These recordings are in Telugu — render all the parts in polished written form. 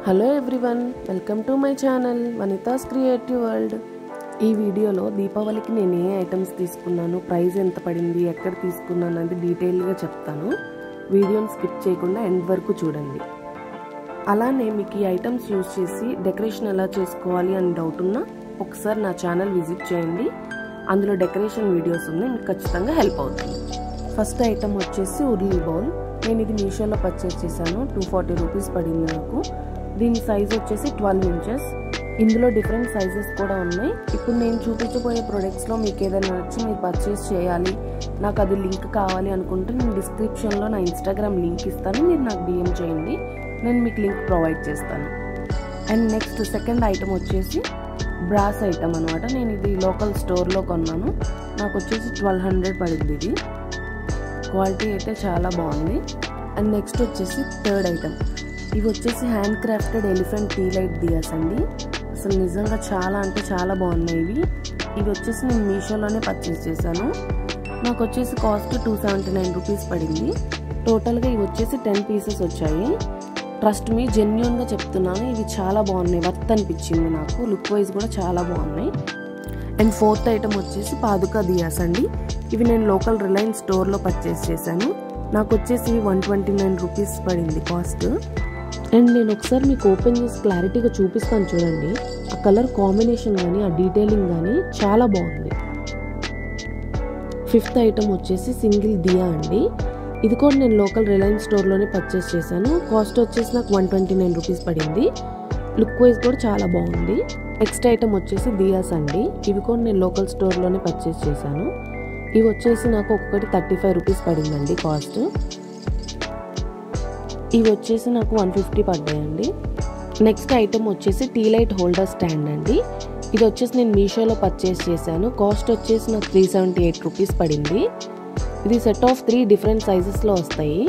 Hello everyone, welcome to my channel Vanitha's creative world. ఈ వీడియోలో దీపావళికి నేను ఏ ఐటమ్స్ తీసుకున్నాను, ప్రైస్ ఎంత పడింది, ఎక్కడ తీసుకున్నాను అనేది డీటెయిల్గా చెప్తాను. వీడియోని స్కిప్ చేయకుండా ఎండ్ వరకు చూడండి. అలానే మీకు ఈ ఐటమ్స్ యూజ్ చేసి డెకరేషన్ ఎలా చేసుకోవాలి అని డౌట్ ఉన్నా ఒకసారి నా ఛానల్ విజిట్ చేయండి. అందులో డెకరేషన్ వీడియోస్ ఉన్నాయి, మీకు ఖచ్చితంగా హెల్ప్ అవుతుంది. ఫస్ట్ ఐటమ్ వచ్చేసి ఉర్లీ బౌల్. నేను ఇది మీషోలో పర్చేస్ చేశాను. 240 రూపీస్ పడింది నాకు. దీని సైజ్ వచ్చేసి 12 ఇంచెస్. ఇందులో డిఫరెంట్ సైజెస్ కూడా ఉన్నాయి. ఇప్పుడు నేను చూపించబోయే ప్రొడక్ట్స్లో మీకు ఏదైనా నచ్చి మీరు పర్చేస్ చేయాలి, నాకు అది లింక్ కావాలి అనుకుంటే నేను డిస్క్రిప్షన్లో నా ఇన్స్టాగ్రామ్ లింక్ ఇస్తాను, మీరు నాకు DM చేయండి, నేను మీకు లింక్ ప్రొవైడ్ చేస్తాను. అండ్ నెక్స్ట్ సెకండ్ ఐటమ్ వచ్చేసి బ్రాస్ ఐటమ్ అనమాట. నేను ఇది లోకల్ స్టోర్లో కొన్నాను. నాకు వచ్చేసి 1200 పడింది. ఇది క్వాలిటీ అయితే చాలా బాగుంది. అండ్ నెక్స్ట్ వచ్చేసి థర్డ్ ఐటమ్. ఇవి వచ్చేసి handcrafted elephant tea light diyas అండి. అసలు నిజంగా చాలా అంటే చాలా బాగున్నాయి ఇవి వచ్చేసి నేను మీషోలోనే పర్చేస్ చేశాను. నాకు వచ్చేసి కాస్ట్ 279 రూపీస్ పడింది. టోటల్గా ఇవి వచ్చేసి 10 పీసెస్ వచ్చాయి. ట్రస్ట్ మీ, జెన్యూన్గా చెప్తున్నాను, ఇవి చాలా బాగున్నాయి, వర్త్ అనిపించింది నాకు. లుక్ వైజ్ కూడా చాలా బాగున్నాయి. అండ్ ఫోర్త్ ఐటమ్ వచ్చేసి పాదుకా దియాస్ అండి. ఇవి నేను లోకల్ రిలయన్స్ స్టోర్లో పర్చేస్ చేశాను. నాకు వచ్చేసి 129 రూపీస్ పడింది కాస్ట్. అండ్ నేను ఒకసారి మీకు ఓపెన్ చేసి క్లారిటీగా చూపిస్తాను చూడండి. ఆ కలర్ కాంబినేషన్ కానీ ఆ డీటెయిలింగ్ కానీ చాలా బాగుంది. ఫిఫ్త్ ఐటమ్ వచ్చేసి సింగిల్ దియా అండి. ఇది కూడా నేను లోకల్ రిలయన్స్ స్టోర్లోనే పర్చేస్ చేశాను. కాస్ట్ వచ్చేసి నాకు 129 రూపీస్ పడింది. లుక్ వైజ్ కూడా చాలా బాగుంది. నెక్స్ట్ ఐటమ్ వచ్చేసి దియాస్ అండి. ఇవి కూడా నేను లోకల్ స్టోర్లోనే పర్చేస్ చేశాను. ఇవి వచ్చేసి నాకు ఒక్కొక్కటి 35 రూపీస్ పడిందండి కాస్ట్. ఇవి వచ్చేసి నాకు 150 పడ్డాయండి. నెక్స్ట్ ఐటమ్ వచ్చేసి టీ లైట్ హోల్డర్ స్టాండ్ అండి. ఇది వచ్చేసి నేను మీషోలో పర్చేస్ చేశాను. కాస్ట్ వచ్చేసి నాకు 378 రూపీస్ పడింది. ఇది సెట్ ఆఫ్ 3 డిఫరెంట్ సైజెస్లో వస్తాయి.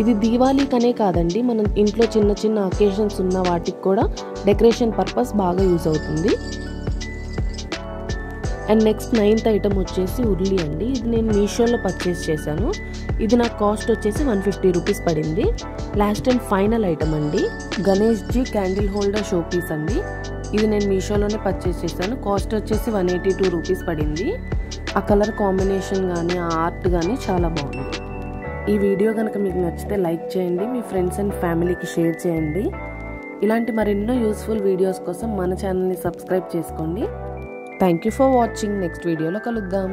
ఇది దీవాళీకనే కాదండి, మన ఇంట్లో చిన్న చిన్న అకేషన్స్ ఉన్న వాటికి కూడా డెకరేషన్ పర్పస్ బాగా యూజ్ అవుతుంది. అండ్ నెక్స్ట్ 9th ఐటమ్ వచ్చేసి ఉర్లీ అండి. ఇది నేను మీషోలో పర్చేస్ చేశాను. ఇది నాకు కాస్ట్ వచ్చేసి 150 రూపీస్ పడింది. లాస్ట్ అండ్ ఫైనల్ ఐటమ్ అండి, Ganesh ji candle holder show piece అండి. ఇది నేను మీషోలోనే పర్చేస్ చేశాను. కాస్ట్ వచ్చేసి 182 రూపీస్ పడింది. ఆ కలర్ కాంబినేషన్ కానీ ఆ ఆర్ట్ కానీ చాలా బాగుంది. ఈ వీడియో కనుక మీకు నచ్చితే లైక్ చేయండి, మీ ఫ్రెండ్స్ అండ్ ఫ్యామిలీకి షేర్ చేయండి. ఇలాంటి మరెన్నో యూస్ఫుల్ వీడియోస్ కోసం మన ఛానల్ని సబ్స్క్రైబ్ చేసుకోండి. Thank you for watching. Next వీడియోలో కలుద్దాం.